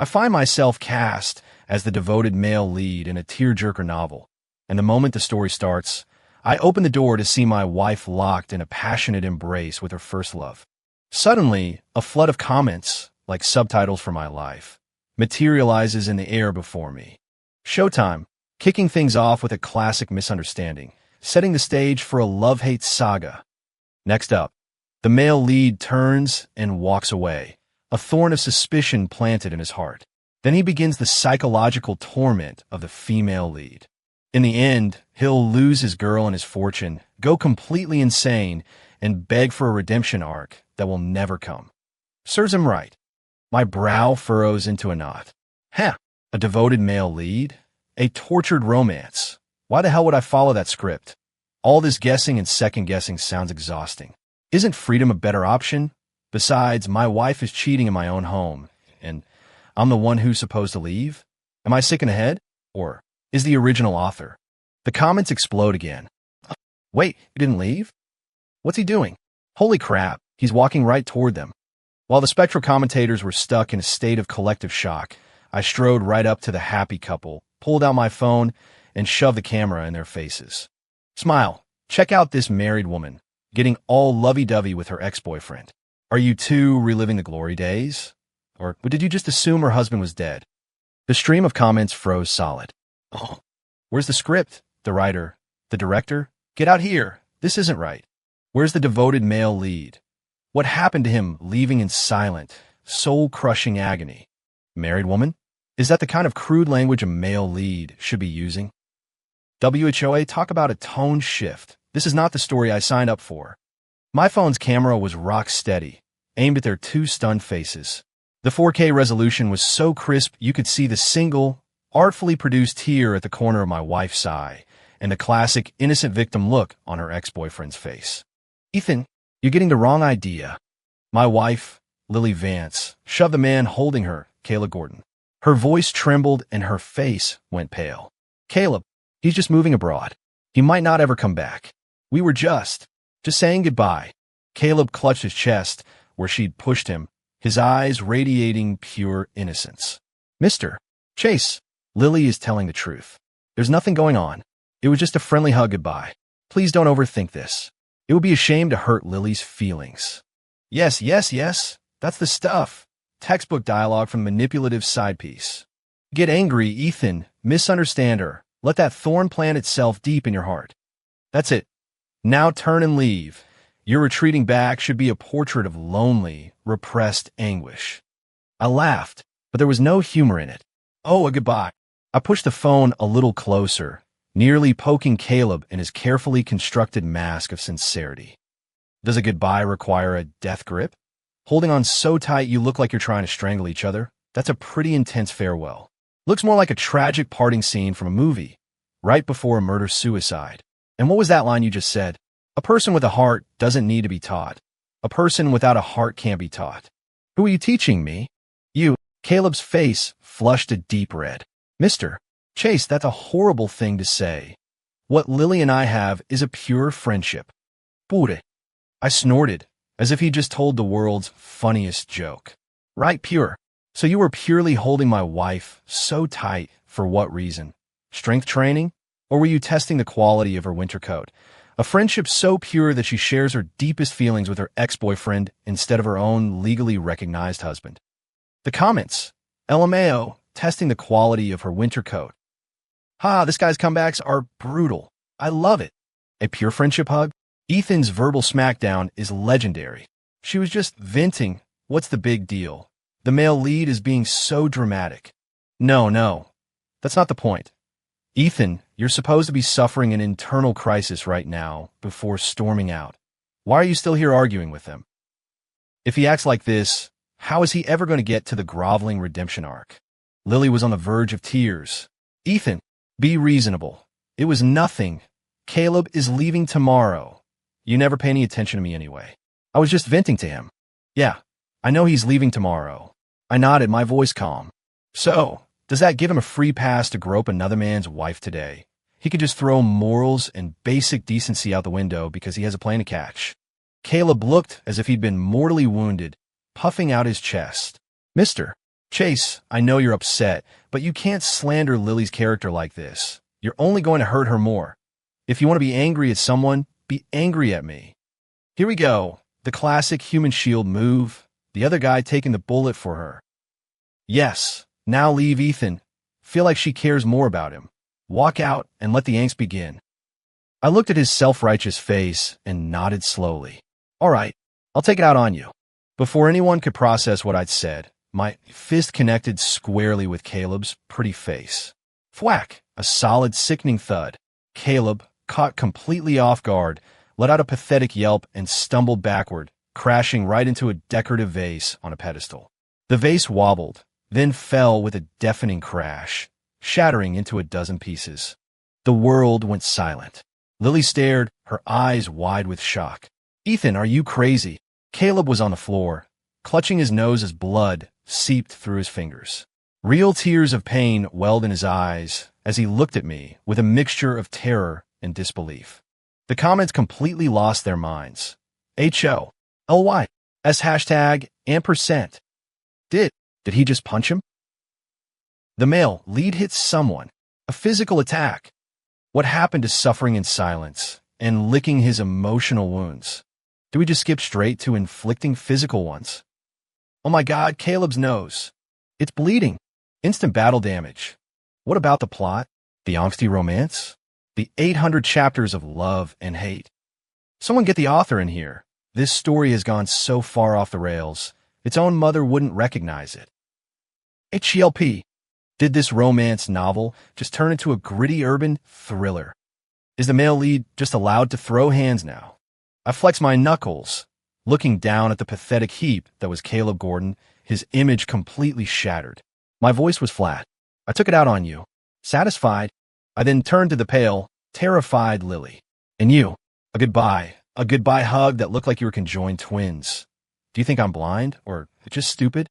I find myself cast as the devoted male lead in a tearjerker novel, and the moment the story starts, I open the door to see my wife locked in a passionate embrace with her first love. Suddenly, a flood of comments, like subtitles for my life, materializes in the air before me. Showtime, kicking things off with a classic misunderstanding, setting the stage for a love-hate saga. Next up, the male lead turns and walks away, a thorn of suspicion planted in his heart. Then he begins the psychological torment of the female lead. In the end, he'll lose his girl and his fortune, go completely insane, and beg for a redemption arc that will never come. Serves him right. My brow furrows into a knot. Heh, a devoted male lead? A tortured romance. Why the hell would I follow that script? All this guessing and second-guessing sounds exhausting. Isn't freedom a better option? Besides, my wife is cheating in my own home, and I'm the one who's supposed to leave? Am I sick in the head? Or is the original author? The comments explode again. Wait, you didn't leave? What's he doing? Holy crap, he's walking right toward them. While the spectral commentators were stuck in a state of collective shock, I strode right up to the happy couple, pulled out my phone, and shoved the camera in their faces. Smile. Check out this married woman, getting all lovey-dovey with her ex-boyfriend. Are you two reliving the glory days? Or did you just assume her husband was dead? The stream of comments froze solid. Oh, where's the script? The writer? The director? Get out here. This isn't right. Where's the devoted male lead? What happened to him leaving in silent, soul-crushing agony? Married woman? Is that the kind of crude language a male lead should be using? WHOA, talk about a tone shift. This is not the story I signed up for. My phone's camera was rock steady, aimed at their two stunned faces. The 4K resolution was so crisp you could see the single, artfully produced tear at the corner of my wife's eye, and the classic innocent victim look on her ex-boyfriend's face. Ethan, you're getting the wrong idea. My wife, Lily Vance, shoved the man holding her, Caleb Gordon. Her voice trembled and her face went pale. Caleb, he's just moving abroad. He might not ever come back. We were just saying goodbye. Caleb clutched his chest where she'd pushed him, his eyes radiating pure innocence. Mr. Chase, Lily is telling the truth. There's nothing going on. It was just a friendly hug goodbye. Please don't overthink this. It would be a shame to hurt Lily's feelings. Yes, that's the stuff. Textbook dialogue from manipulative side piece. Get angry, Ethan. Misunderstand her. Let that thorn plant itself deep in your heart. That's it. Now turn and leave. Your retreating back should be a portrait of lonely, repressed anguish. I laughed, but there was no humor in it. Oh, a goodbye. I pushed the phone a little closer, nearly poking Caleb in his carefully constructed mask of sincerity. Does a goodbye require a death grip? Holding on so tight you look like you're trying to strangle each other? That's a pretty intense farewell. Looks more like a tragic parting scene from a movie, right before a murder-suicide. And what was that line you just said? A person with a heart doesn't need to be taught. A person without a heart can't be taught. Who are you teaching me? You. Caleb's face flushed a deep red. Mr. Chase, that's a horrible thing to say. What Lily and I have is a pure friendship. Pure. I snorted, as if he just told the world's funniest joke. Right, pure. So you were purely holding my wife so tight for what reason? Strength training? Or were you testing the quality of her winter coat? A friendship so pure that she shares her deepest feelings with her ex-boyfriend instead of her own legally recognized husband. The comments. LMAO, testing the quality of her winter coat. This guy's comebacks are brutal. I love it. A pure friendship hug? Ethan's verbal smackdown is legendary. She was just venting. What's the big deal? The male lead is being so dramatic. No, that's not the point. Ethan, you're supposed to be suffering an internal crisis right now before storming out. Why are you still here arguing with him? If he acts like this, how is he ever going to get to the groveling redemption arc? Lily was on the verge of tears. Ethan, be reasonable. It was nothing. Caleb is leaving tomorrow. You never pay any attention to me anyway. I was just venting to him. Yeah, I know he's leaving tomorrow. I nodded, my voice calm. So, does that give him a free pass to grope another man's wife today? He could just throw morals and basic decency out the window because he has a plane to catch. Caleb looked as if he'd been mortally wounded, puffing out his chest. Mister Chase, I know you're upset, but you can't slander Lily's character like this. You're only going to hurt her more. If you want to be angry at someone, be angry at me. Here we go. The classic human shield move. The other guy taking the bullet for her. Yes, now leave Ethan. Feel like she cares more about him. Walk out and let the angst begin. I looked at his self-righteous face and nodded slowly. All right, I'll take it out on you. Before anyone could process what I'd said, my fist connected squarely with Caleb's pretty face. Thwack! A solid, sickening thud. Caleb, caught completely off guard, let out a pathetic yelp and stumbled backward, crashing right into a decorative vase on a pedestal. The vase wobbled, then fell with a deafening crash, shattering into a dozen pieces. The world went silent. Lily stared, her eyes wide with shock. Ethan, are you crazy? Caleb was on the floor, clutching his nose as blood seeped through his fingers. Real tears of pain welled in his eyes as he looked at me with a mixture of terror and disbelief. The comments completely lost their minds. HOLY, S hashtag, ampersand. Did he just punch him? The male lead hit someone. A physical attack. What happened to suffering in silence and licking his emotional wounds? Do we just skip straight to inflicting physical ones? Oh my God, Caleb's nose. It's bleeding. Instant battle damage. What about the plot? The angsty romance? The 800 chapters of love and hate? Someone get the author in here. This story has gone so far off the rails, its own mother wouldn't recognize it. HELP. Did this romance novel just turn into a gritty urban thriller? Is the male lead just allowed to throw hands now? I flexed my knuckles, looking down at the pathetic heap that was Caleb Gordon, his image completely shattered. My voice was flat. I took it out on you. Satisfied, I then turned to the pale, terrified Lily. And you, a goodbye hug that looked like you were conjoined twins. Do you think I'm blind or just stupid?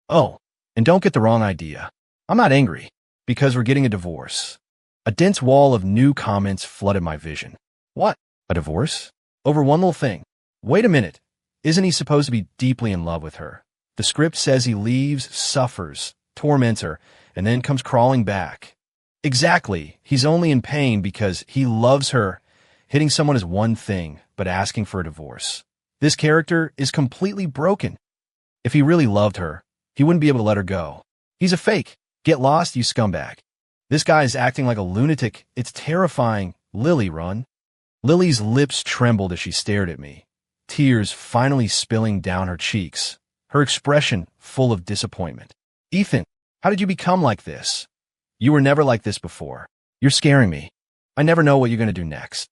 Oh, and don't get the wrong idea. I'm not angry because we're getting a divorce. A dense wall of new comments flooded my vision. What? A divorce? Over one little thing. Wait a minute. Isn't he supposed to be deeply in love with her? The script says he leaves, suffers, torments her, and then comes crawling back. Exactly. He's only in pain because he loves her. Hitting someone is one thing, but asking for a divorce. This character is completely broken. If he really loved her, he wouldn't be able to let her go. He's a fake. Get lost, you scumbag. This guy is acting like a lunatic. It's terrifying. Lily, run. Lily's lips trembled as she stared at me, tears finally spilling down her cheeks, her expression full of disappointment. Ethan, how did you become like this? You were never like this before. You're scaring me. I never know what you're going to do next.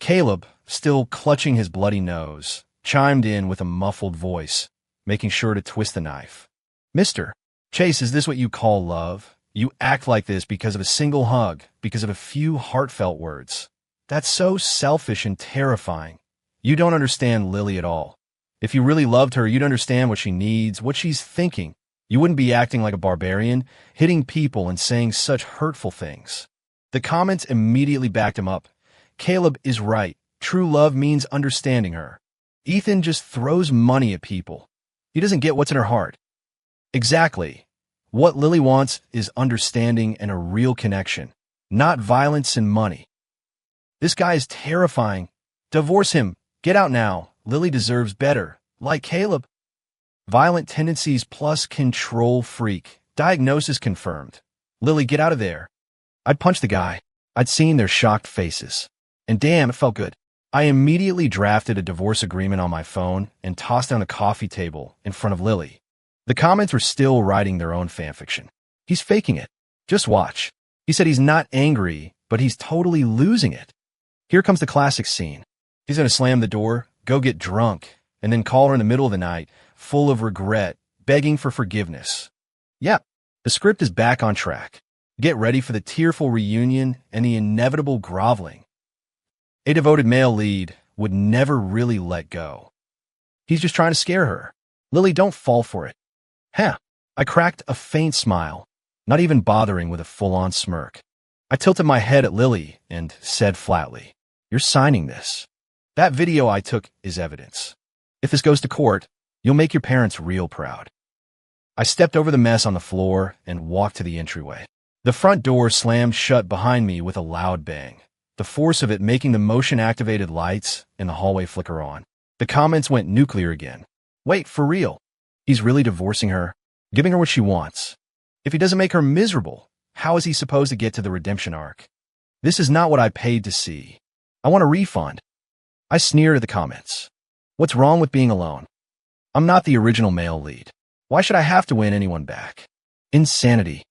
Caleb, still clutching his bloody nose, chimed in with a muffled voice, making sure to twist the knife. Mister, Chase, is this what you call love? You act like this because of a single hug, because of a few heartfelt words. That's so selfish and terrifying. You don't understand Lily at all. If you really loved her, you'd understand what she needs, what she's thinking. You wouldn't be acting like a barbarian, hitting people and saying such hurtful things. The comments immediately backed him up. Caleb is right. True love means understanding her. Ethan just throws money at people. He doesn't get what's in her heart. Exactly. What Lily wants is understanding and a real connection, not violence and money. This guy is terrifying. Divorce him. Get out now. Lily deserves better. Like Caleb. Violent tendencies plus control freak. Diagnosis confirmed. Lily, get out of there. I'd punch the guy. I'd seen their shocked faces. And damn, it felt good. I immediately drafted a divorce agreement on my phone and tossed down the coffee table in front of Lily. The comments were still writing their own fanfiction. He's faking it. Just watch. He said he's not angry, but he's totally losing it. Here comes the classic scene. He's going to slam the door, go get drunk, and then call her in the middle of the night, full of regret, begging for forgiveness. Yep, the script is back on track. Get ready for the tearful reunion and the inevitable groveling. A devoted male lead would never really let go. He's just trying to scare her. Lily, don't fall for it. Huh. I cracked a faint smile, not even bothering with a full-on smirk. I tilted my head at Lily and said flatly, "You're signing this. That video I took is evidence. If this goes to court, you'll make your parents real proud." I stepped over the mess on the floor and walked to the entryway. The front door slammed shut behind me with a loud bang, the force of it making the motion-activated lights in the hallway flicker on. The comments went nuclear again. Wait, for real? He's really divorcing her, giving her what she wants. If he doesn't make her miserable, how is he supposed to get to the redemption arc? This is not what I paid to see. I want a refund. I sneered at the comments. What's wrong with being alone? I'm not the original male lead. Why should I have to win anyone back? Insanity.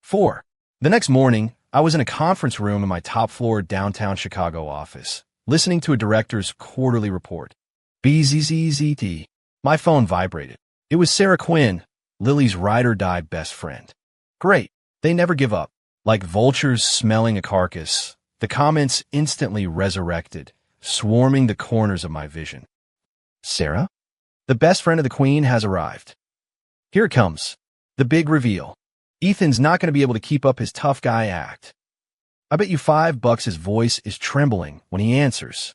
4. The next morning, I was in a conference room in my top-floor downtown Chicago office, listening to a director's quarterly report. BZZZT. My phone vibrated. It was Sarah Quinn, Lily's ride-or-die best friend. Great. They never give up. Like vultures smelling a carcass, the comments instantly resurrected, swarming the corners of my vision. Sarah? The best friend of the Queen has arrived. Here it comes. The big reveal. Ethan's not going to be able to keep up his tough guy act. I bet you $5 his voice is trembling when he answers.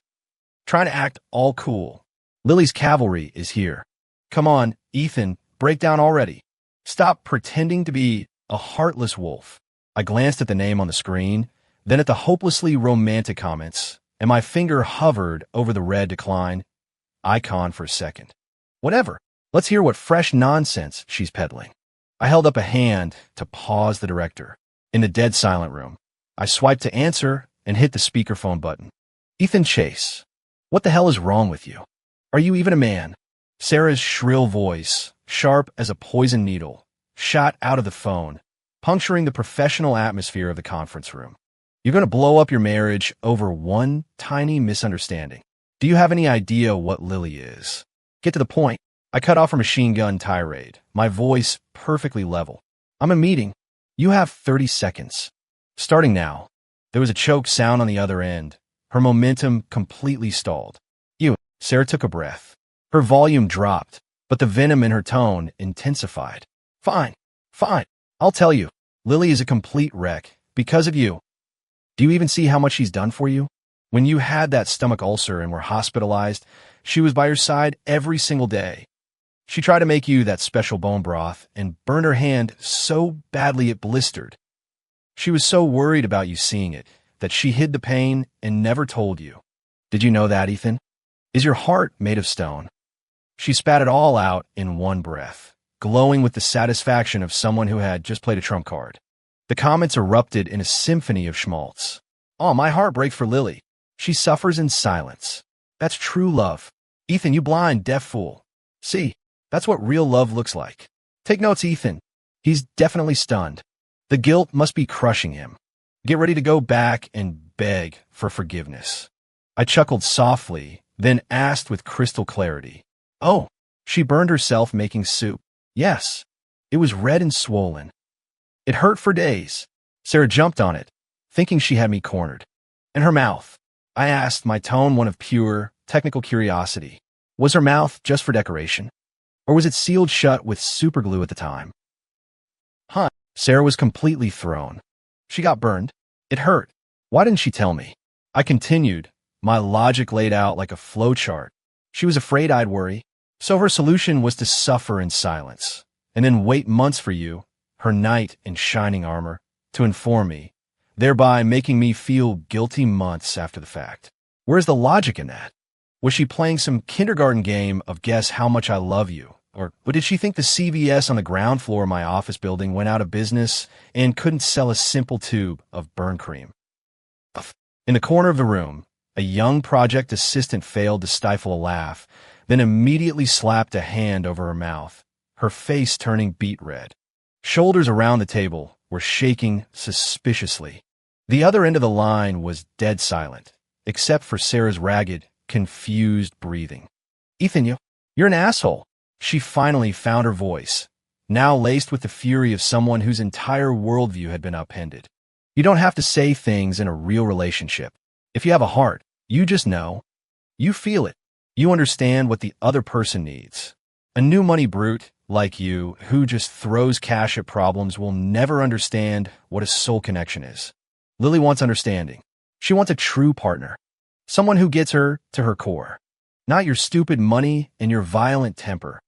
Trying to act all cool. Lily's cavalry is here. Come on, Ethan, break down already. Stop pretending to be a heartless wolf. I glanced at the name on the screen, then at the hopelessly romantic comments, and my finger hovered over the red decline icon for a second. Whatever. Let's hear what fresh nonsense she's peddling. I held up a hand to pause the director. In the dead silent room, I swiped to answer and hit the speakerphone button. Ethan Chase, what the hell is wrong with you? Are you even a man? Sarah's shrill voice, sharp as a poison needle, shot out of the phone, puncturing the professional atmosphere of the conference room. You're going to blow up your marriage over one tiny misunderstanding. Do you have any idea what Lily is? Get to the point. I cut off her machine gun tirade, my voice perfectly level. I'm in a meeting. You have 30 seconds. Starting now. There was a choked sound on the other end. Her momentum completely stalled. Sarah took a breath. Her volume dropped, but the venom in her tone intensified. Fine. I'll tell you. Lily is a complete wreck. Because of you. Do you even see how much she's done for you? When you had that stomach ulcer and were hospitalized, she was by your side every single day. She tried to make you that special bone broth and burned her hand so badly it blistered. She was so worried about you seeing it that she hid the pain and never told you. Did you know that, Ethan? Is your heart made of stone? She spat it all out in one breath, glowing with the satisfaction of someone who had just played a trump card. The comments erupted in a symphony of schmaltz. Oh, my heart breaks for Lily. She suffers in silence. That's true love. Ethan, you blind, deaf fool. See, that's what real love looks like. Take notes, Ethan. He's definitely stunned. The guilt must be crushing him. Get ready to go back and beg for forgiveness. I chuckled softly, then asked with crystal clarity. Oh, she burned herself making soup. Yes, it was red and swollen. It hurt for days. Sarah jumped on it, thinking she had me cornered. And her mouth. I asked, my tone one of pure, technical curiosity. Was her mouth just for decoration? Or was it sealed shut with superglue at the time? Huh. Sarah was completely thrown. She got burned. It hurt. Why didn't she tell me? I continued, my logic laid out like a flowchart. She was afraid I'd worry. So her solution was to suffer in silence, and then wait months for you, her knight in shining armor, to inform me, thereby making me feel guilty months after the fact. Where's the logic in that? Was she playing some kindergarten game of guess how much I love you? Or did she think the CVS on the ground floor of my office building went out of business and couldn't sell a simple tube of burn cream? In the corner of the room, a young project assistant failed to stifle a laugh, then immediately slapped a hand over her mouth, her face turning beet red. Shoulders around the table were shaking suspiciously. The other end of the line was dead silent, except for Sarah's ragged, confused breathing. Ethan, you're an asshole. She finally found her voice, now laced with the fury of someone whose entire worldview had been upended. You don't have to say things in a real relationship. If you have a heart, you just know. You feel it. You understand what the other person needs. A new money brute like you, who just throws cash at problems, will never understand what a soul connection is. Lily wants understanding. She wants a true partner. Someone who gets her to her core. Not your stupid money and your violent temper.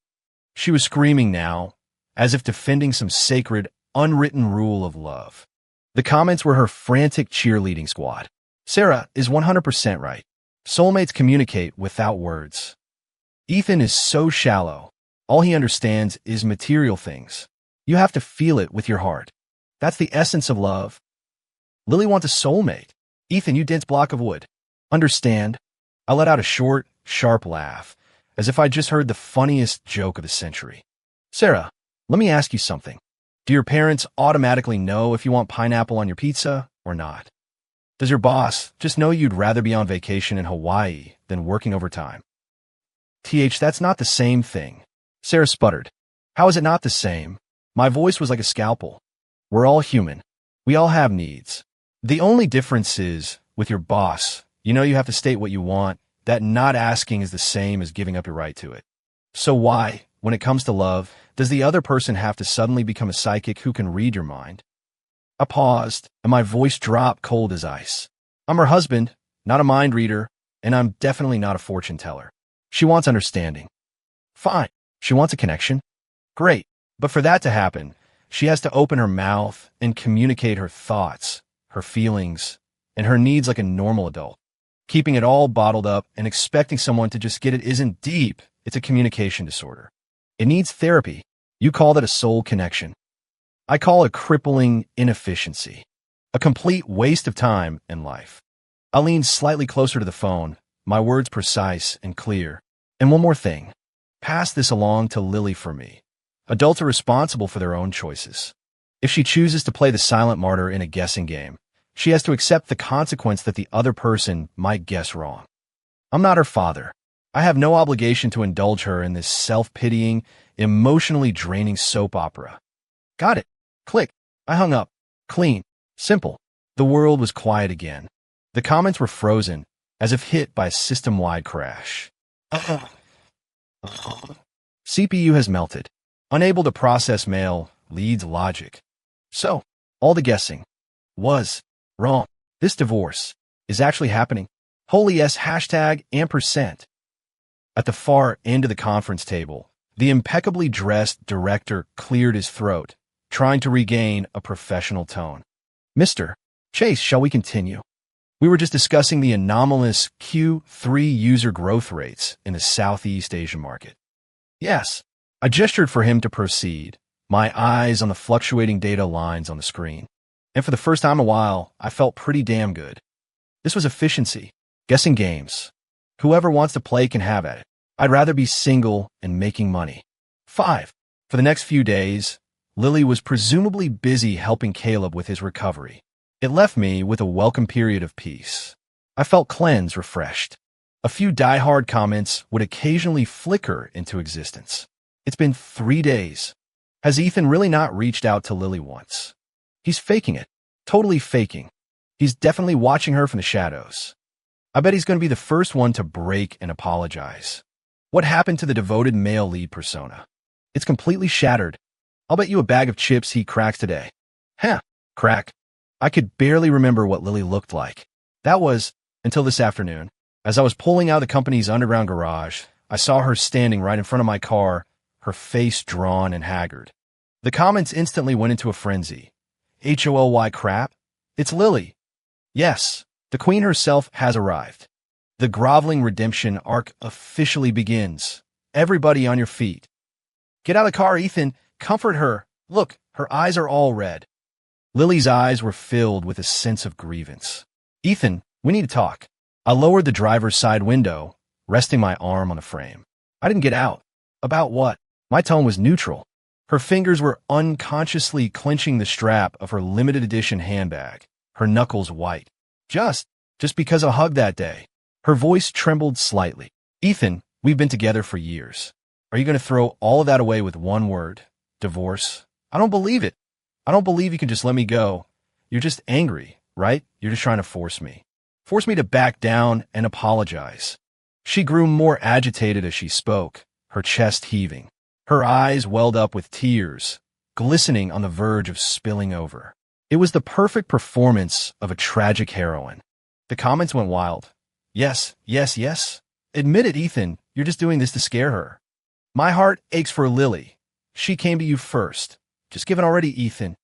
She was screaming now, as if defending some sacred, unwritten rule of love. The comments were her frantic cheerleading squad. Sarah is 100% right. Soulmates communicate without words. Ethan is so shallow. All he understands is material things. You have to feel it with your heart. That's the essence of love. Lily wants a soulmate. Ethan, you dense block of wood. Understand? I let out a short, sharp laugh, as if I just heard the funniest joke of the century. Sarah, let me ask you something. Do your parents automatically know if you want pineapple on your pizza or not? Does your boss just know you'd rather be on vacation in Hawaii than working overtime? That's not the same thing. Sarah sputtered. How is it not the same? My voice was like a scalpel. We're all human. We all have needs. The only difference is, with your boss, you know you have to state what you want, that not asking is the same as giving up your right to it. So why, when it comes to love, does the other person have to suddenly become a psychic who can read your mind? I paused, and my voice dropped cold as ice. I'm her husband, not a mind reader, and I'm definitely not a fortune teller. She wants understanding. Fine. She wants a connection. Great. But for that to happen, she has to open her mouth and communicate her thoughts, her feelings, and her needs like a normal adult. Keeping it all bottled up and expecting someone to just get it isn't deep. It's a communication disorder. It needs therapy. You call that a soul connection. I call it crippling inefficiency. A complete waste of time and life. I leaned slightly closer to the phone, my words precise and clear. And one more thing. Pass this along to Lily for me. Adults are responsible for their own choices. If she chooses to play the silent martyr in a guessing game, she has to accept the consequence that the other person might guess wrong. I'm not her father. I have no obligation to indulge her in this self-pitying, emotionally draining soap opera. Got it. Click. I hung up. Clean. Simple. The world was quiet again. The comments were frozen, as if hit by a system-wide crash. CPU has melted. Unable to process mail leads logic. So, all the guessing was wrong. This divorce is actually happening. Holy yes, #ampersand. At the far end of the conference table, the impeccably dressed director cleared his throat, trying to regain a professional tone. Mr. Chase, shall we continue? We were just discussing the anomalous Q3 user growth rates in the Southeast Asian market. Yes, I gestured for him to proceed, my eyes on the fluctuating data lines on the screen. And for the first time in a while, I felt pretty damn good. This was efficiency. Guessing games. Whoever wants to play can have at it. I'd rather be single and making money. 5. For the next few days, Lily was presumably busy helping Caleb with his recovery. It left me with a welcome period of peace. I felt cleansed, refreshed. A few die-hard comments would occasionally flicker into existence. It's been 3 days. Has Ethan really not reached out to Lily once? He's faking it. Totally faking. He's definitely watching her from the shadows. I bet he's going to be the first one to break and apologize. What happened to the devoted male lead persona? It's completely shattered. I'll bet you a bag of chips he cracks today. Crack. I could barely remember what Lily looked like. That was, until this afternoon. As I was pulling out of the company's underground garage, I saw her standing right in front of my car, her face drawn and haggard. The comments instantly went into a frenzy. HOLY crap? It's Lily. Yes, the queen herself has arrived. The groveling redemption arc officially begins. Everybody on your feet. Get out of the car, Ethan. Comfort her. Look, her eyes are all red. Lily's eyes were filled with a sense of grievance. Ethan, we need to talk. I lowered the driver's side window, resting my arm on the frame. I didn't get out. About what? My tone was neutral. Her fingers were unconsciously clenching the strap of her limited edition handbag, her knuckles white. Just because I hugged that day. Her voice trembled slightly. Ethan, we've been together for years. Are you going to throw all of that away with one word? Divorce? I don't believe it. I don't believe you can just let me go. You're just angry, right? You're just trying to force me. Force me to back down and apologize. She grew more agitated as she spoke, her chest heaving. Her eyes welled up with tears, glistening on the verge of spilling over. It was the perfect performance of a tragic heroine. The comments went wild. Yes. Admit it, Ethan. You're just doing this to scare her. My heart aches for Lily. She came to you first. Just give it already, Ethan.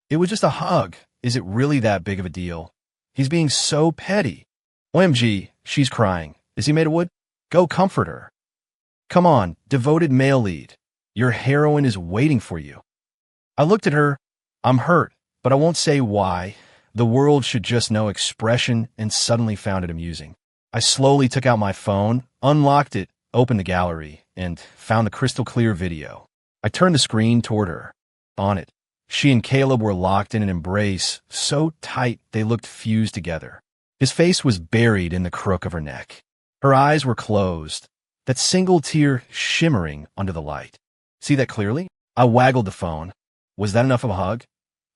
It was just a hug. Is it really that big of a deal? He's being so petty. OMG, she's crying. Is he made of wood? Go comfort her. Come on, devoted male lead. Your heroine is waiting for you. I looked at her. I'm hurt, but I won't say why. The world should just know expression, and suddenly found it amusing. I slowly took out my phone, unlocked it, opened the gallery, and found the crystal clear video. I turned the screen toward her. On it, she and Caleb were locked in an embrace, so tight they looked fused together. His face was buried in the crook of her neck. Her eyes were closed, that single tear shimmering under the light. See that clearly? I waggled the phone. Was that enough of a hug?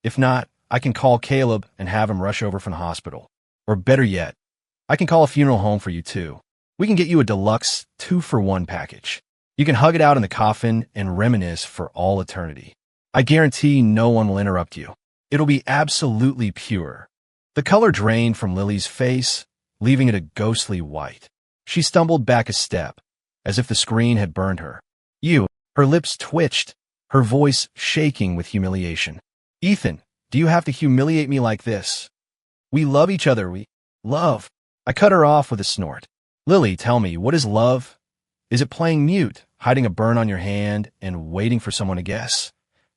If not, I can call Caleb and have him rush over from the hospital. Or better yet, I can call a funeral home for you too. We can get you a deluxe 2-for-1 package. You can hug it out in the coffin and reminisce for all eternity. I guarantee no one will interrupt you. It'll be absolutely pure. The color drained from Lily's face, leaving it a ghostly white. She stumbled back a step, as if the screen had burned her. You, her lips twitched, her voice shaking with humiliation. Ethan, do you have to humiliate me like this? We love each other, we love. I cut her off with a snort. Lily, tell me, what is love? Is it playing mute, hiding a burn on your hand and waiting for someone to guess?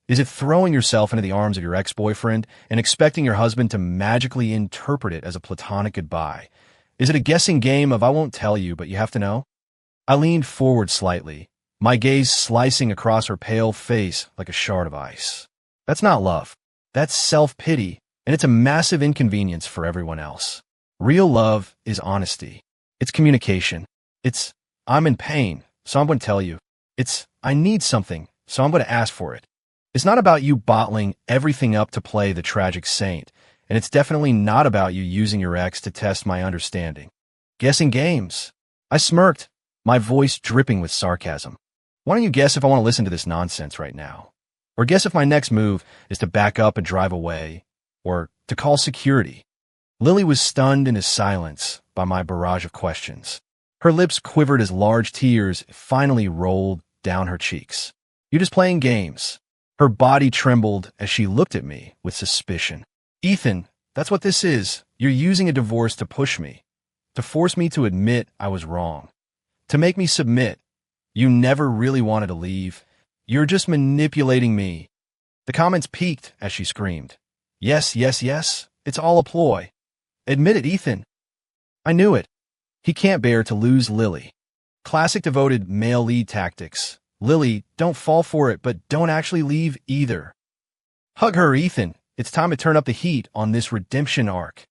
Is it throwing yourself into the arms of your ex-boyfriend and expecting your husband to magically interpret it as a platonic goodbye? Is it a guessing game of I won't tell you, but you have to know? I leaned forward slightly, my gaze slicing across her pale face like a shard of ice. That's not love. That's self-pity, and it's a massive inconvenience for everyone else. Real love is honesty. It's communication. It's, I'm in pain, so I'm going to tell you. It's, I need something, so I'm going to ask for it. It's not about you bottling everything up to play the tragic saint, and it's definitely not about you using your ex to test my understanding. Guessing games. I smirked, my voice dripping with sarcasm. Why don't you guess if I want to listen to this nonsense right now? Or guess if my next move is to back up and drive away, or to call security? Lily was stunned into silence by my barrage of questions. Her lips quivered as large tears finally rolled down her cheeks. You're just playing games. Her body trembled as she looked at me with suspicion. Ethan, that's what this is. You're using a divorce to push me, to force me to admit I was wrong, to make me submit. You never really wanted to leave. You're just manipulating me. The comments peaked as she screamed. Yes, yes, yes. It's all a ploy. Admit it, Ethan. I knew it. He can't bear to lose Lily. Classic devoted male lead tactics. Lily, don't fall for it, but don't actually leave either. Hug her, Ethan. It's time to turn up the heat on this redemption arc.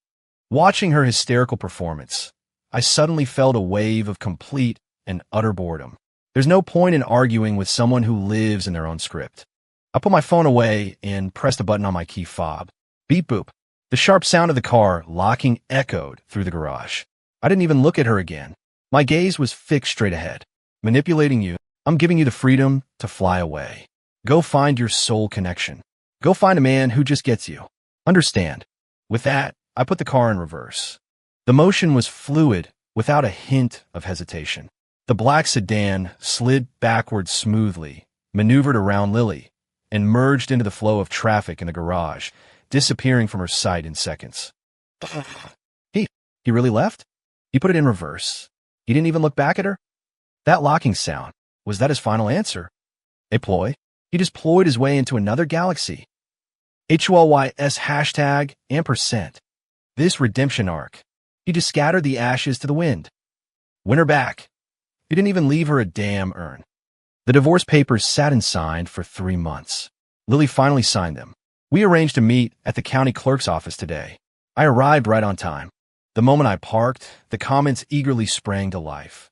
Watching her hysterical performance, I suddenly felt a wave of complete and utter boredom. There's no point in arguing with someone who lives in their own script. I put my phone away and pressed a button on my key fob. Beep boop. The sharp sound of the car locking echoed through the garage. I didn't even look at her again. My gaze was fixed straight ahead. Manipulating you, I'm giving you the freedom to fly away. Go find your soul connection. Go find a man who just gets you. Understand? With that, I put the car in reverse. The motion was fluid, without a hint of hesitation. The black sedan slid backwards smoothly, maneuvered around Lily, and merged into the flow of traffic in the garage, disappearing from her sight in seconds. He really left? He put it in reverse. He didn't even look back at her? That locking sound, was that his final answer? A ploy? He just ployed his way into another galaxy. HULYS hashtag ampersand. This redemption arc. He just scattered the ashes to the wind. Win her back. He didn't even leave her a damn urn. The divorce papers sat and signed for 3 months. Lily finally signed them. We arranged to meet at the county clerk's office today. I arrived right on time. The moment I parked, the comments eagerly sprang to life.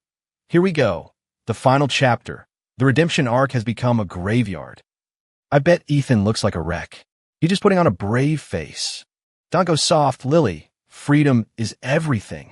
Here we go. The final chapter. The redemption arc has become a graveyard. I bet Ethan looks like a wreck. He's just putting on a brave face. Don't go soft, Lily. Freedom is everything.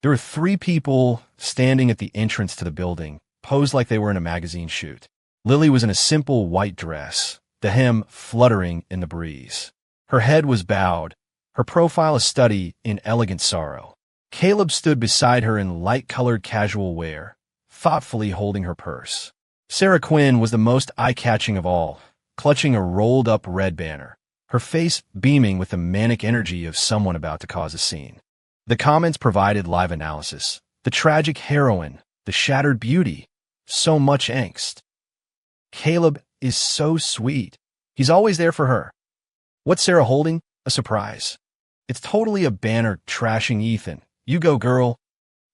There were 3 people standing at the entrance to the building, posed like they were in a magazine shoot. Lily was in a simple white dress, the hem fluttering in the breeze. Her head was bowed, her profile a study in elegant sorrow. Caleb stood beside her in light-colored casual wear, thoughtfully holding her purse. Sarah Quinn was the most eye-catching of all, clutching a rolled-up red banner, her face beaming with the manic energy of someone about to cause a scene. The comments provided live analysis. The tragic heroine, the shattered beauty, so much angst. Caleb is so sweet. He's always there for her. What's Sarah holding? A surprise. It's totally a banner trashing Ethan. You go, girl.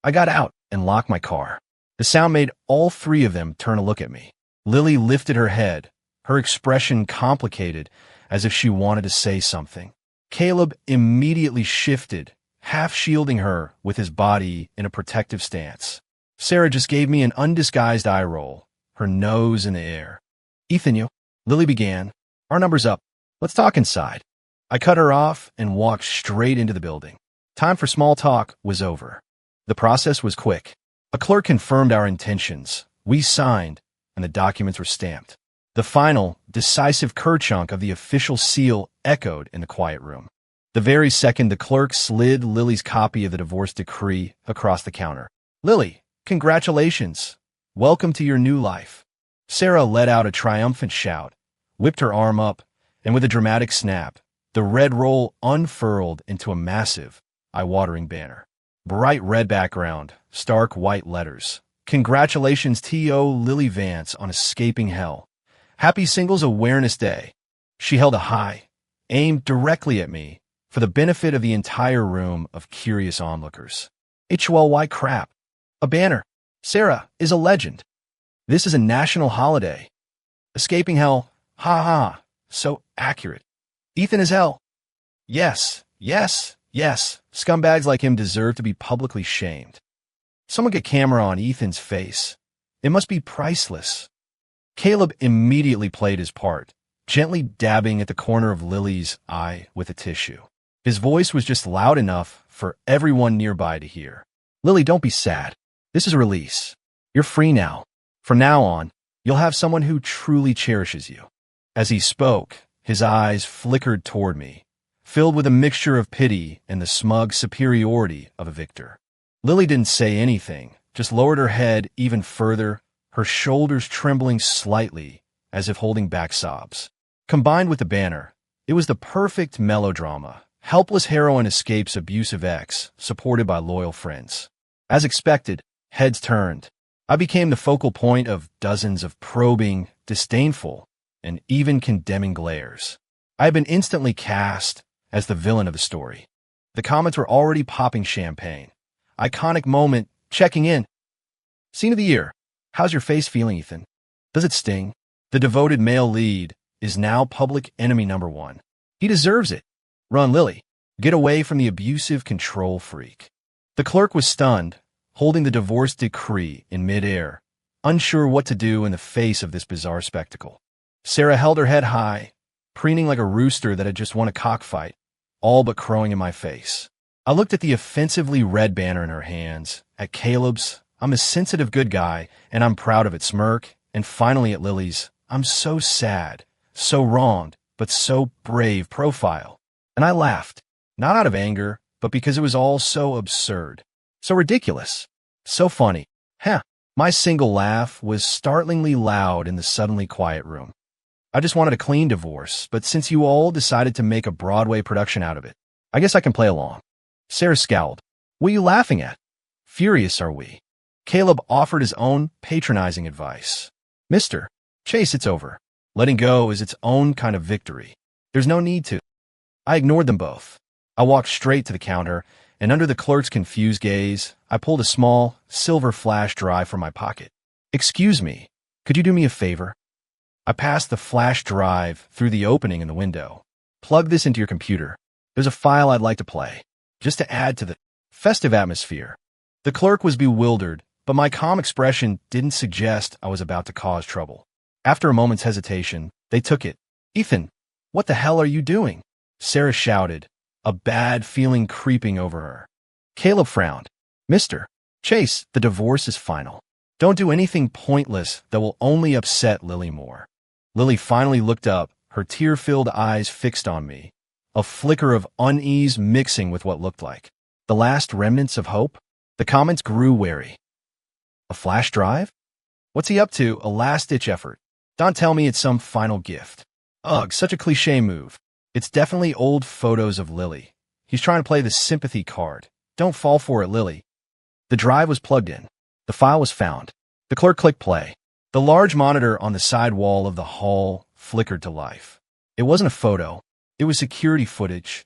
I got out and locked my car. The sound made all three of them turn to look at me. Lily lifted her head, her expression complicated, as if she wanted to say something. Caleb immediately shifted, half shielding her with his body in a protective stance. Sarah just gave me an undisguised eye roll, her nose in the air. Ethan, you, Lily began. Our number's up. Let's talk inside. I cut her off and walked straight into the building. Time for small talk was over. The process was quick. A clerk confirmed our intentions. We signed, and the documents were stamped. The final, decisive kerchunk of the official seal echoed in the quiet room. The very second the clerk slid Lily's copy of the divorce decree across the counter. Lily, congratulations. Welcome to your new life. Sarah let out a triumphant shout, whipped her arm up, and with a dramatic snap, the red roll unfurled into a massive, eye-watering banner. Bright red background, stark white letters. Congratulations T.O. Lily Vance on escaping hell. Happy Singles Awareness Day. She held a high, aimed directly at me, for the benefit of the entire room of curious onlookers. HOLY crap. A banner. Sarah is a legend. This is a national holiday. Escaping hell. Ha ha. So accurate. Ethan is hell. Yes, yes, yes. Scumbags like him deserve to be publicly shamed. Someone get camera on Ethan's face. It must be priceless. Caleb immediately played his part, gently dabbing at the corner of Lily's eye with a tissue. His voice was just loud enough for everyone nearby to hear. Lily, don't be sad. This is a release. You're free now. From now on, you'll have someone who truly cherishes you. As he spoke, his eyes flickered toward me, filled with a mixture of pity and the smug superiority of a victor. Lily didn't say anything, just lowered her head even further, her shoulders trembling slightly, as if holding back sobs. Combined with the banner, it was the perfect melodrama. Helpless heroine escapes abusive ex, supported by loyal friends. As expected, heads turned. I became the focal point of dozens of probing, disdainful, and even condemning glares. I had been instantly cast as the villain of the story. The comments were already popping champagne. Iconic moment, checking in. Scene of the year. How's your face feeling, Ethan? Does it sting? The devoted male lead is now public enemy number one. He deserves it. Run, Lily. Get away from the abusive control freak. The clerk was stunned, holding the divorce decree in midair, unsure what to do in the face of this bizarre spectacle. Sarah held her head high, preening like a rooster that had just won a cockfight, all but crowing in my face. I looked at the offensively red banner in her hands, at Caleb's, I'm a sensitive good guy, and I'm proud of it smirk, and finally at Lily's, I'm so sad, so wronged, but so brave profile. And I laughed, not out of anger, but because it was all so absurd, so ridiculous, so funny. Heh, my single laugh was startlingly loud in the suddenly quiet room. I just wanted a clean divorce, but since you all decided to make a Broadway production out of it, I guess I can play along. Sarah scowled. What are you laughing at? Furious are we? Caleb offered his own patronizing advice. Mr. Chase, it's over. Letting go is its own kind of victory. There's no need to. I ignored them both. I walked straight to the counter, and under the clerk's confused gaze, I pulled a small, silver flash drive from my pocket. Excuse me, could you do me a favor? I passed the flash drive through the opening in the window. Plug this into your computer. There's a file I'd like to play, just to add to the festive atmosphere. The clerk was bewildered, but my calm expression didn't suggest I was about to cause trouble. After a moment's hesitation, they took it. Ethan, what the hell are you doing? Sarah shouted, a bad feeling creeping over her. Caleb frowned. Mr. Chase, the divorce is final. Don't do anything pointless that will only upset Lily more. Lily finally looked up, her tear-filled eyes fixed on me, a flicker of unease mixing with what looked like the last remnants of hope. The comments grew wary. A flash drive? What's he up to? A last-ditch effort. Don't tell me it's some final gift. Ugh, such a cliché move. It's definitely old photos of Lily. He's trying to play the sympathy card. Don't fall for it, Lily. The drive was plugged in. The file was found. The clerk clicked play. The large monitor on the side wall of the hall flickered to life. It wasn't a photo. It was security footage.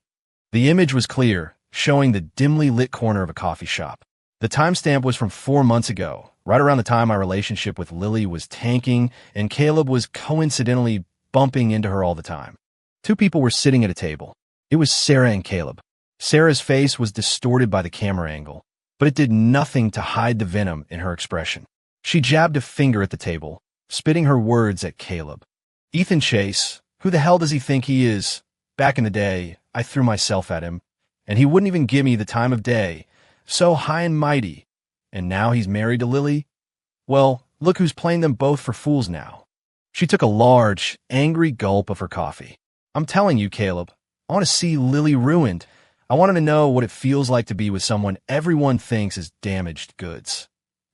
The image was clear, showing the dimly lit corner of a coffee shop. The timestamp was from 4 months ago, right around the time my relationship with Lily was tanking and Caleb was coincidentally bumping into her all the time. 2 people were sitting at a table. It was Sarah and Caleb. Sarah's face was distorted by the camera angle, but it did nothing to hide the venom in her expression. She jabbed a finger at the table, spitting her words at Caleb. Ethan Chase, who the hell does he think he is? Back in the day, I threw myself at him, and he wouldn't even give me the time of day. So high and mighty. And now he's married to Lily? Well, look who's playing them both for fools now. She took a large, angry gulp of her coffee. I'm telling you, Caleb, I want to see Lily ruined. I want to know what it feels like to be with someone everyone thinks is damaged goods.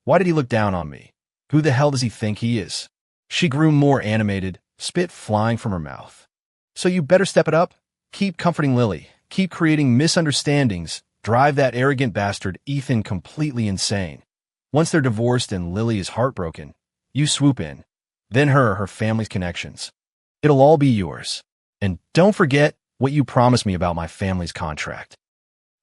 Why did he look down on me? Who the hell does he think he is? She grew more animated, spit flying from her mouth. So you better step it up. Keep comforting Lily. Keep creating misunderstandings. Drive that arrogant bastard Ethan completely insane. Once they're divorced and Lily is heartbroken, you swoop in. Then her family's connections. It'll all be yours. And don't forget what you promised me about my family's contract.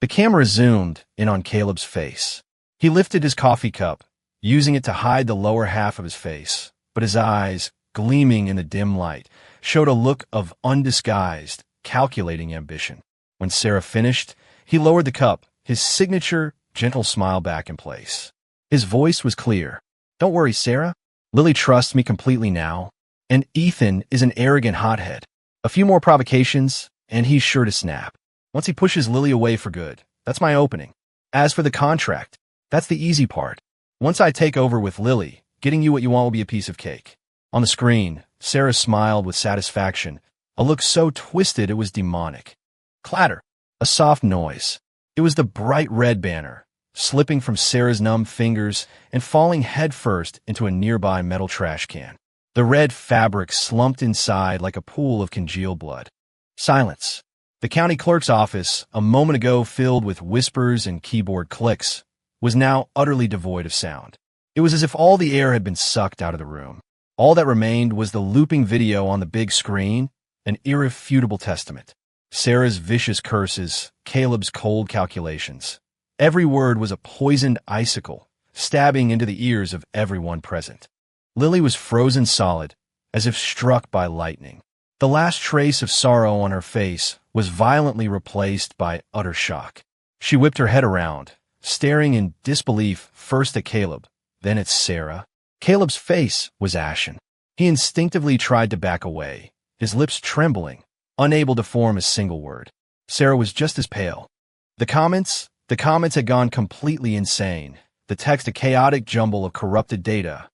The camera zoomed in on Caleb's face. He lifted his coffee cup, using it to hide the lower half of his face, but his eyes, gleaming in the dim light, showed a look of undisguised, calculating ambition. When Sarah finished, he lowered the cup, his signature, gentle smile back in place. His voice was clear. Don't worry, Sarah. Lily trusts me completely now, and Ethan is an arrogant hothead. A few more provocations, and he's sure to snap. Once he pushes Lily away for good, that's my opening. As for the contract, that's the easy part. Once I take over with Lily, getting you what you want will be a piece of cake. On the screen, Sarah smiled with satisfaction, a look so twisted it was demonic. Clatter. A soft noise. It was the bright red banner, slipping from Sarah's numb fingers and falling headfirst into a nearby metal trash can. The red fabric slumped inside like a pool of congealed blood. Silence. The county clerk's office, a moment ago filled with whispers and keyboard clicks, was now utterly devoid of sound. It was as if all the air had been sucked out of the room. All that remained was the looping video on the big screen, an irrefutable testament. Sarah's vicious curses, Caleb's cold calculations. Every word was a poisoned icicle, stabbing into the ears of everyone present. Lily was frozen solid, as if struck by lightning. The last trace of sorrow on her face was violently replaced by utter shock. She whipped her head around, staring in disbelief first at Caleb, then at Sarah. Caleb's face was ashen. He instinctively tried to back away, his lips trembling, unable to form a single word. Sarah was just as pale. The comments had gone completely insane. The text a chaotic jumble of corrupted data.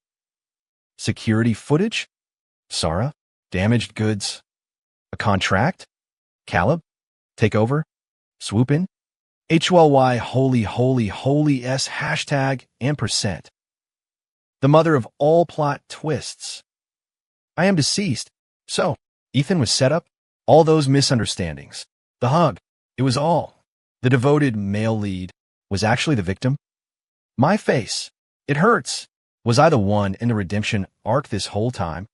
Security footage? Sarah? Damaged goods? A contract? Caleb? Take over? Swoop in? HLY holy s hashtag ampersand. The mother of all plot twists. I am deceased. So, Ethan was set up? All those misunderstandings. The hug. It was all. The devoted male lead was actually the victim. My face. It hurts. Was I the one in the redemption arc this whole time?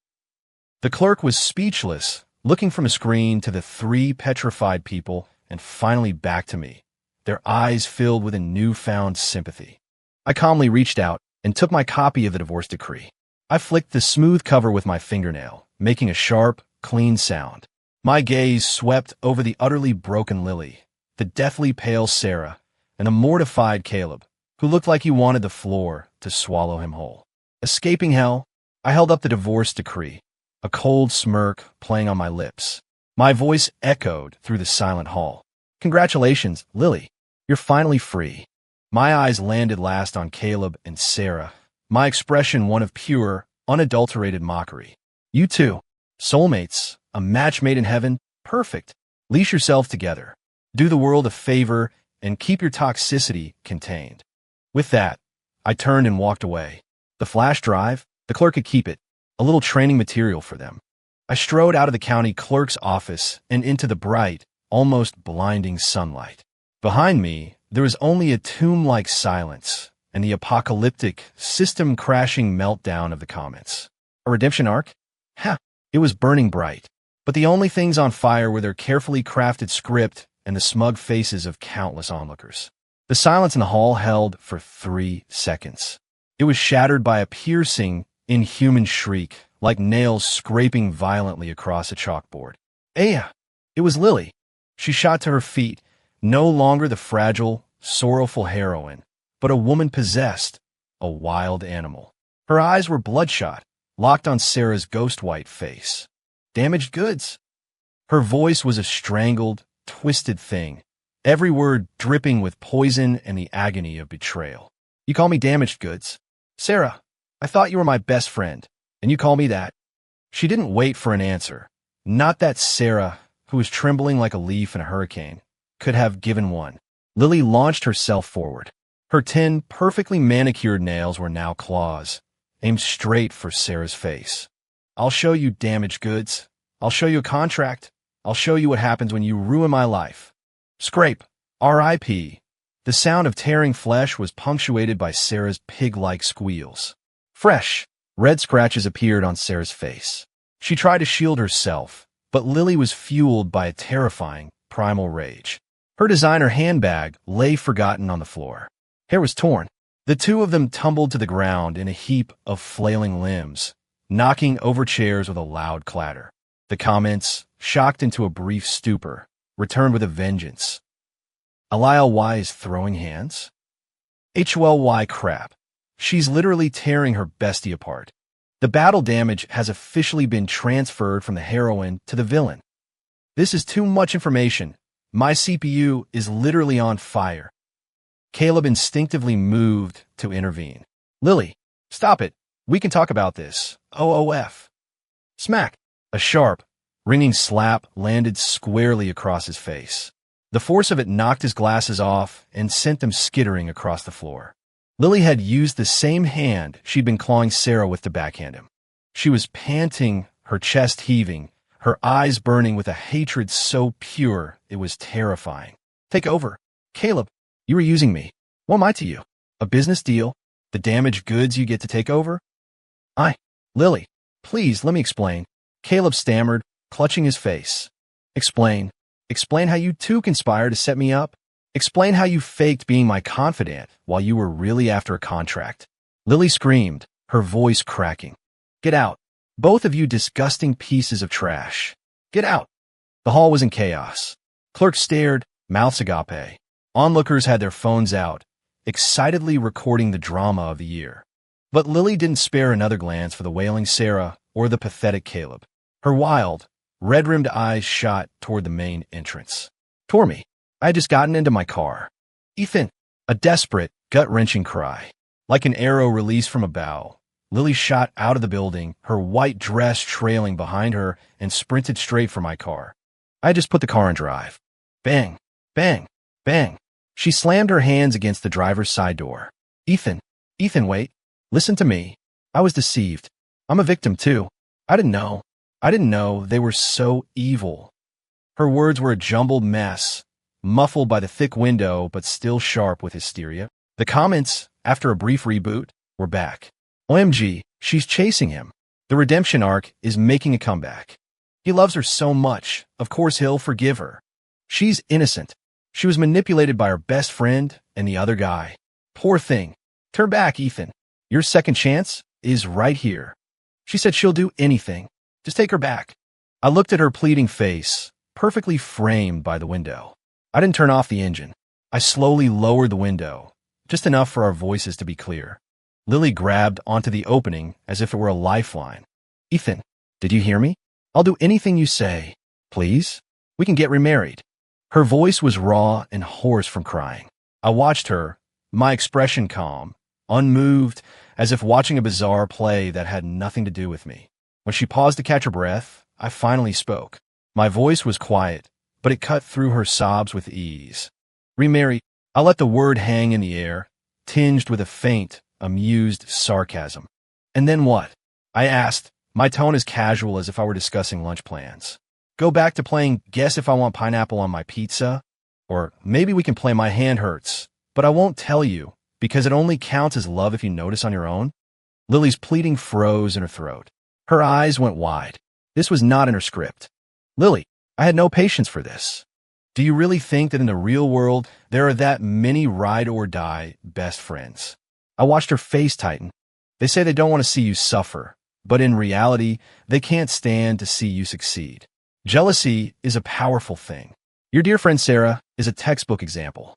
The clerk was speechless, looking from a screen to the 3 petrified people and finally back to me, their eyes filled with a newfound sympathy. I calmly reached out and took my copy of the divorce decree. I flicked the smooth cover with my fingernail, making a sharp, clean sound. My gaze swept over the utterly broken Lily, the deathly pale Sarah, and the mortified Caleb, who looked like he wanted the floor to swallow him whole. Escaping hell, I held up the divorce decree, a cold smirk playing on my lips. My voice echoed through the silent hall. Congratulations, Lily. You're finally free. My eyes landed last on Caleb and Sarah, my expression one of pure, unadulterated mockery. You two, soulmates, a match made in heaven, perfect. Leash yourself together. Do the world a favor and keep your toxicity contained. With that, I turned and walked away. The flash drive, The clerk could keep it, a little training material for them. I strode out of the county clerk's office and into the bright, almost blinding sunlight. Behind me, there was only a tomb-like silence and the apocalyptic, system-crashing meltdown of the comments. A redemption arc? Ha! It was burning bright. But the only things on fire were their carefully crafted script and the smug faces of countless onlookers. The silence in the hall held for 3 seconds. It was shattered by a piercing, inhuman shriek, like nails scraping violently across a chalkboard. Aya! It was Lily. She shot to her feet, no longer the fragile, sorrowful heroine, but a woman possessed, a wild animal. Her eyes were bloodshot, locked on Sarah's ghost-white face. Damaged goods. Her voice was a strangled, twisted thing, every word dripping with poison and the agony of betrayal. You call me damaged goods? Sarah, I thought you were my best friend, and you call me that? She didn't wait for an answer. Not that Sarah, who was trembling like a leaf in a hurricane, could have given one. Lily launched herself forward. Her 10 perfectly manicured nails were now claws, aimed straight for Sarah's face. I'll show you, damaged goods. I'll show you a contract. I'll show you what happens when you ruin my life. Scrape. R.I.P. The sound of tearing flesh was punctuated by Sarah's pig-like squeals. Fresh, red scratches appeared on Sarah's face. She tried to shield herself, but Lily was fueled by a terrifying, primal rage. Her designer handbag lay forgotten on the floor. Hair was torn. The two of them tumbled to the ground in a heap of flailing limbs, knocking over chairs with a loud clatter. The comments, shocked into a brief stupor, returned with a vengeance. Aliyah Y is throwing hands? HLY crap. She's literally tearing her bestie apart. The battle damage has officially been transferred from the heroine to the villain. This is too much information. My CPU is literally on fire. Caleb instinctively moved to intervene. Lily, stop it. We can talk about this. OOF. Smack. A sharp, ringing slap landed squarely across his face. The force of it knocked his glasses off and sent them skittering across the floor. Lily had used the same hand she'd been clawing Sarah with to backhand him. She was panting, her chest heaving, her eyes burning with a hatred so pure it was terrifying. Take over. Caleb, you were using me. What am I to you? A business deal? The damaged goods you get to take over? Lily, please let me explain. Caleb stammered, clutching his face. Explain. Explain how you two conspired to set me up. Explain how you faked being my confidant while you were really after a contract. Lily screamed, her voice cracking. Get out. Both of you disgusting pieces of trash. Get out. The hall was in chaos. Clerks stared, mouths agape. Onlookers had their phones out, excitedly recording the drama of the year. But Lily didn't spare another glance for the wailing Sarah or the pathetic Caleb. Her wild, red-rimmed eyes shot toward the main entrance. Tormy. I had just gotten into my car. Ethan. A desperate, gut-wrenching cry. Like an arrow released from a bow, Lily shot out of the building, her white dress trailing behind her, and sprinted straight for my car. I had just put the car in drive. Bang, bang, bang. She slammed her hands against the driver's side door. Ethan, wait. Listen to me. I was deceived. I'm a victim too. I didn't know they were so evil. Her words were a jumbled mess, muffled by the thick window but still sharp with hysteria. The comments, after a brief reboot, were back. OMG, she's chasing him. The redemption arc is making a comeback. He loves her so much, of course he'll forgive her. She's innocent. She was manipulated by her best friend and the other guy. Poor thing. Turn back, Ethan. Your second chance is right here. She said she'll do anything. Just take her back. I looked at her pleading face, perfectly framed by the window. I didn't turn off the engine. I slowly lowered the window, just enough for our voices to be clear. Lily grabbed onto the opening as if it were a lifeline. Ethan, did you hear me? I'll do anything you say. Please? We can get remarried. Her voice was raw and hoarse from crying. I watched her, my expression calm, unmoved, as if watching a bizarre play that had nothing to do with me. When she paused to catch her breath, I finally spoke. My voice was quiet, but it cut through her sobs with ease. Remarry. I let the word hang in the air, tinged with a faint, amused sarcasm. And then what? I asked, my tone as casual as if I were discussing lunch plans. Go back to playing guess if I want pineapple on my pizza? Or maybe we can play my hand hurts, but I won't tell you, because it only counts as love if you notice on your own? Lily's pleading froze in her throat. Her eyes went wide. This was not in her script. Lily, I had no patience for this. Do you really think that in the real world there are that many ride-or-die best friends? I watched her face tighten. They say they don't want to see you suffer, but in reality, they can't stand to see you succeed. Jealousy is a powerful thing. Your dear friend Sarah is a textbook example.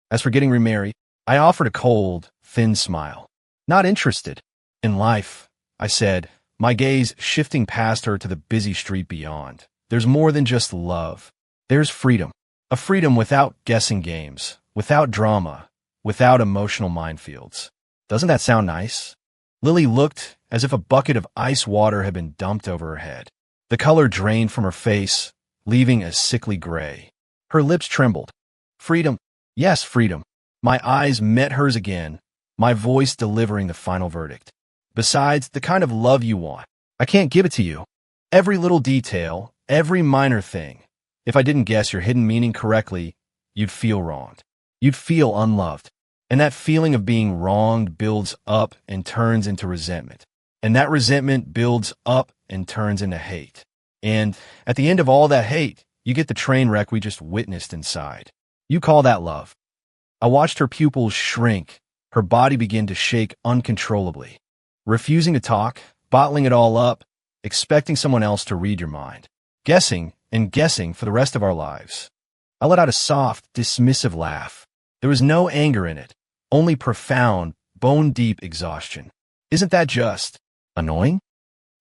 As for getting remarried, I offered a cold, thin smile. Not interested. In life, I said, my gaze shifting past her to the busy street beyond. There's more than just love. There's freedom. A freedom without guessing games, without drama, without emotional minefields. Doesn't that sound nice? Lily looked as if a bucket of ice water had been dumped over her head. The color drained from her face, leaving a sickly gray. Her lips trembled. Freedom. Yes, freedom. My eyes met hers again, my voice delivering the final verdict. Besides, the kind of love you want. I can't give it to you. Every little detail, every minor thing. If I didn't guess your hidden meaning correctly, you'd feel wronged. You'd feel unloved. And that feeling of being wronged builds up and turns into resentment. And that resentment builds up and turns into hate. And at the end of all that hate, you get the train wreck we just witnessed inside. You call that love. I watched her pupils shrink, her body begin to shake uncontrollably. Refusing to talk, bottling it all up, expecting someone else to read your mind. Guessing and guessing for the rest of our lives. I let out a soft, dismissive laugh. There was no anger in it, only profound, bone-deep exhaustion. Isn't that just annoying?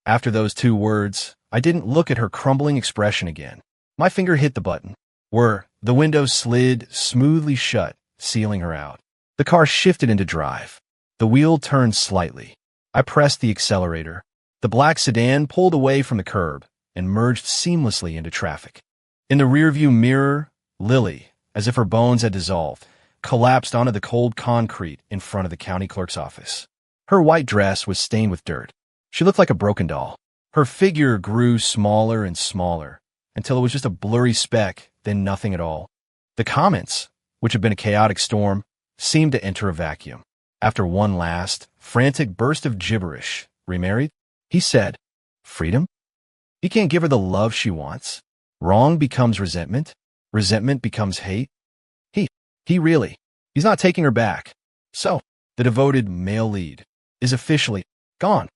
After those two words, I didn't look at her crumbling expression again. My finger hit the button. The window slid smoothly shut, sealing her out. The car shifted into drive. The wheel turned slightly. I pressed the accelerator. The black sedan pulled away from the curb and merged seamlessly into traffic. In the rearview mirror, Lily, as if her bones had dissolved, collapsed onto the cold concrete in front of the county clerk's office. Her white dress was stained with dirt. She looked like a broken doll. Her figure grew smaller and smaller until it was just a blurry speck, then nothing at all. The comments, which had been a chaotic storm, seemed to enter a vacuum. After one last, frantic burst of gibberish, remarried? He said, freedom? He can't give her the love she wants. Wrong becomes resentment. Resentment becomes hate. He's not taking her back. So, the devoted male lead is officially gone.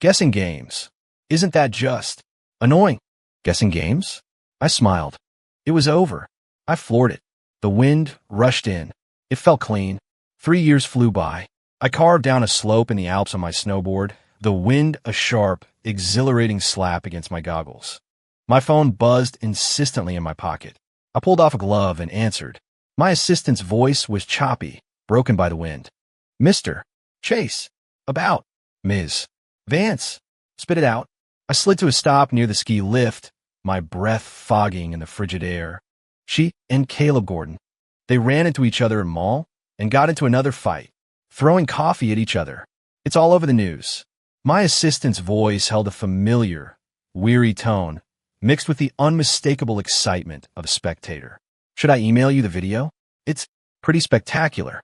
Guessing games. Isn't that just annoying? Guessing games? I smiled. It was over. I floored it. The wind rushed in. It felt clean. 3 years flew by. I carved down a slope in the Alps on my snowboard, the wind a sharp, exhilarating slap against my goggles. My phone buzzed insistently in my pocket. I pulled off a glove and answered. My assistant's voice was choppy, broken by the wind. Mr. Chase. About. Ms. Vance. Spit it out. I slid to a stop near the ski lift, my breath fogging in the frigid air. She and Caleb Gordon. They ran into each other at mall and got into another fight, throwing coffee at each other. It's all over the news. My assistant's voice held a familiar, weary tone, mixed with the unmistakable excitement of a spectator. Should I email you the video? It's pretty spectacular.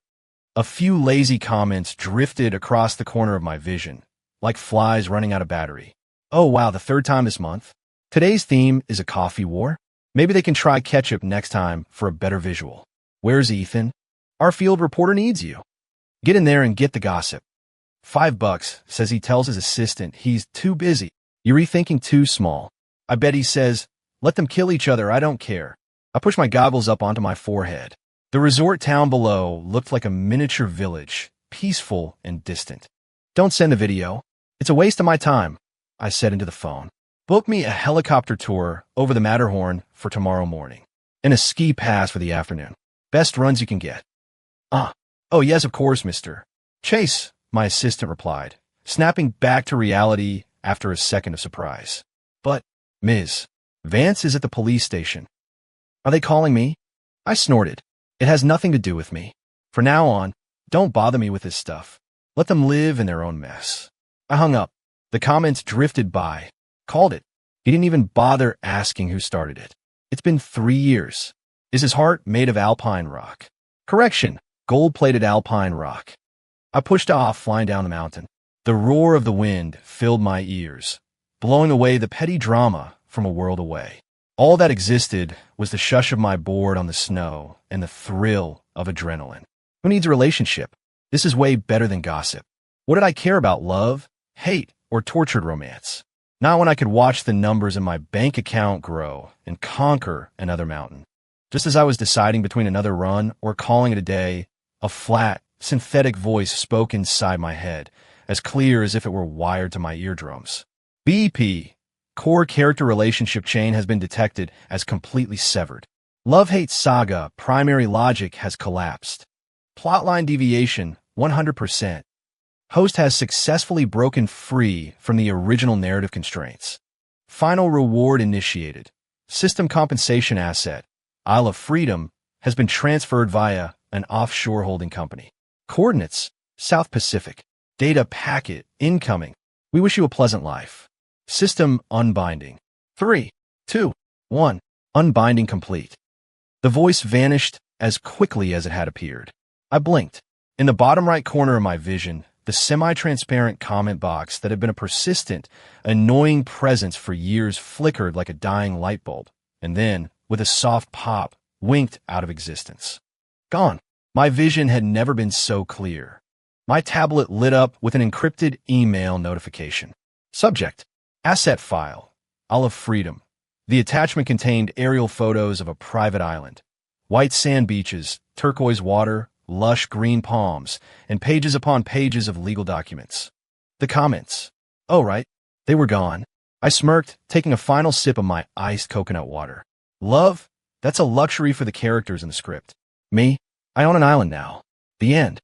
A few lazy comments drifted across the corner of my vision, like flies running out of battery. Oh wow, the third time this month. Today's theme is a coffee war. Maybe they can try ketchup next time for a better visual. Where's Ethan? Our field reporter needs you. Get in there and get the gossip. $5, says he tells his assistant he's too busy. You're rethinking too small. I bet he says, let them kill each other, I don't care. I push my goggles up onto my forehead. The resort town below looked like a miniature village, peaceful and distant. Don't send the video. It's a waste of my time, I said into the phone. Book me a helicopter tour over the Matterhorn for tomorrow morning, and a ski pass for the afternoon. Best runs you can get. Oh yes, of course, Mr. Chase, my assistant replied, snapping back to reality after a second of surprise. But, Ms. Vance is at the police station. Are they calling me? I snorted. It has nothing to do with me. From now on, don't bother me with this stuff. Let them live in their own mess. I hung up. The comments drifted by. Called it. He didn't even bother asking who started it. It's been 3 years. Is his heart made of alpine rock? Correction, gold-plated alpine rock. I pushed off, flying down the mountain. The roar of the wind filled my ears, blowing away the petty drama from a world away. All that existed was the shush of my board on the snow and the thrill of adrenaline. Who needs a relationship? This is way better than gossip. What did I care about love, hate, or tortured romance? Not when I could watch the numbers in my bank account grow and conquer another mountain. Just as I was deciding between another run or calling it a day, a flat, synthetic voice spoke inside my head, as clear as if it were wired to my eardrums. BP, core character relationship chain has been detected as completely severed. Love-hate saga, primary logic has collapsed. Plotline deviation, 100%. Host has successfully broken free from the original narrative constraints. Final reward initiated. System compensation asset, Isle of Freedom, has been transferred via an offshore holding company. Coordinates, South Pacific. Data packet, incoming. We wish you a pleasant life. System unbinding. 3, 2, 1. Unbinding complete. The voice vanished as quickly as it had appeared. I blinked. In the bottom right corner of my vision, the semi-transparent comment box that had been a persistent, annoying presence for years flickered like a dying light bulb, and then, with a soft pop, winked out of existence. Gone. My vision had never been so clear. My tablet lit up with an encrypted email notification. Subject: Asset file. Isle of Freedom. The attachment contained aerial photos of a private island. White sand beaches, turquoise water, lush green palms, and pages upon pages of legal documents. The comments. Oh, right. They were gone. I smirked, taking a final sip of my iced coconut water. Love? That's a luxury for the characters in the script. Me? I own an island now. The end.